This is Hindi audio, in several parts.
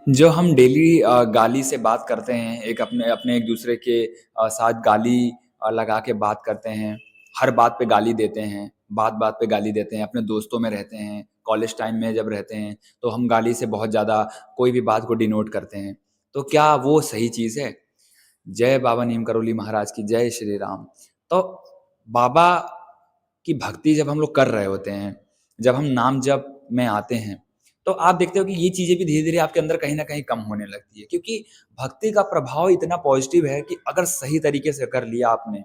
जो हम डेली गाली से बात करते हैं, एक अपने अपने एक दूसरे के साथ गाली लगा के बात करते हैं, हर बात पे गाली देते हैं, बात बात पे गाली देते हैं, अपने दोस्तों में रहते हैं, कॉलेज टाइम में जब रहते हैं तो हम गाली से बहुत ज़्यादा कोई भी बात को डिनोट करते हैं। तो क्या वो सही चीज़ है? जय बाबा नीम करोली महाराज की जय श्री राम। तो बाबा की भक्ति जब हम लोग कर रहे होते हैं, जब हम नाम जप में आते हैं, तो आप देखते हो कि ये चीज़ें भी धीरे-धीरे आपके अंदर कहीं न कहीं कम होने लगती है, क्योंकि भक्ति का प्रभाव इतना पॉजिटिव है कि अगर सही तरीके से कर लिया आपने,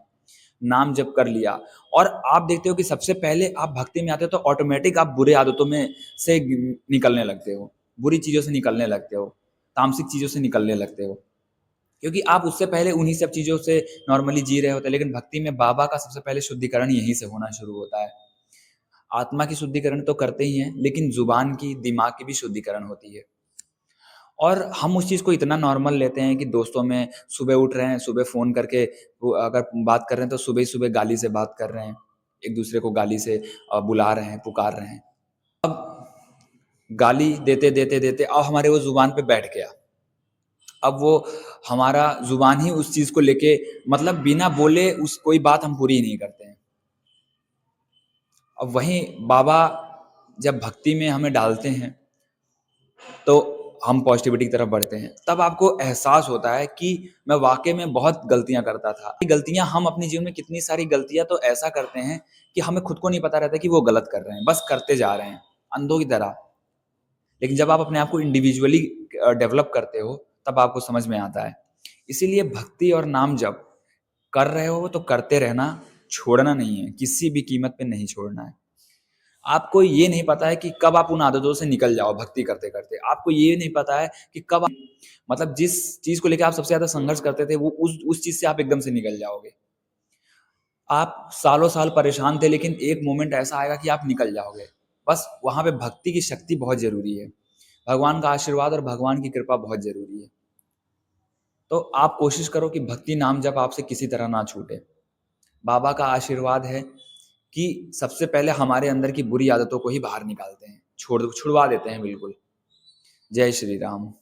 नाम जप कर लिया और आप देखते हो कि सबसे पहले आप भक्ति में आते हो तो ऑटोमेटिक आप बुरे आदतों में से निकलने लगते हो, बुरी चीज़ों से निकलने लगते हो, तामसिक चीज़ों से निकलने लगते हो। क्योंकि आप उससे पहले उन्हीं सब चीज़ों से नॉर्मली जी रहे होते हैं, लेकिन भक्ति में बाबा का सबसे पहले शुद्धिकरण यहीं से होना शुरू होता है। आत्मा की शुद्धिकरण तो करते ही हैं, लेकिन ज़ुबान की, दिमाग की भी शुद्धिकरण होती है। और हम उस चीज़ को इतना नॉर्मल लेते हैं कि दोस्तों में सुबह उठ रहे हैं, सुबह फ़ोन करके वो अगर बात कर रहे हैं, तो सुबह ही सुबह गाली से बात कर रहे हैं। एक-दूसरे को गाली से बुला रहे हैं, पुकार रहे हैं। अब गाली देते, देते, देते अब हमारे वो ज़ुबान पे बैठ गया। अब वो हमारा ज़ुबान ही उस चीज़ को लेके मतलब बिना बोले उस कोई बात हम पूरी नहीं करते हैं। अब वहीं बाबा जब भक्ति में हमें डालते हैं, तो हम पॉज़िटिविटी की तरफ बढ़ते हैं। तब आपको एहसास होता है कि मैं वाक़ई में बहुत गलतियाँ करता था। ये गलतियाँ हम अपने जीवन में कितनी सारी गलतियाँ तो ऐसा करते हैं कि हमें खुद को नहीं पता रहता कि वो गलत कर रहे हैं, बस करते जा रहे हैं, अंधों की तरह। लेकिन जब आप अपने आप को इंडिविजुअली डेवलप करते हो, तब आपको समझ में आता है। इसीलिए भक्ति और नाम जप कर रहे हो तो करते रहना, छोड़ना नहीं है, किसी भी कीमत पे नहीं छोड़ना है। आपको ये नहीं पता है कि कब आप उन आदतों से निकल जाओ भक्ति करते-करते। आपको ये नहीं पता है कि कब मतलब जिस चीज़ को लेके आप सबसे ज़्यादा संघर्ष करते थे, वो उस चीज़ से आप एकदम से निकल जाओगे। आप सालों-साल परेशान थे, लेकिन एक मोमेंट ऐसा आएगा कि आप निकल जाओगे। बस वहाँ पे भक्ति की शक्ति बहुत ज़रूरी है। भगवान का आशीर्वाद और भगवान की कृपा बहुत ज़रूरी है। तो आप कोशिश करो कि भक्ति नाम जप आपसे किसी तरह ना छूटे। बाबा का आशीर्वाद है कि सबसे पहले हमारे अंदर की बुरी आदतों को ही बाहर निकालते हैं, छुड़वा देते हैं बिल्कुल। जय श्री राम।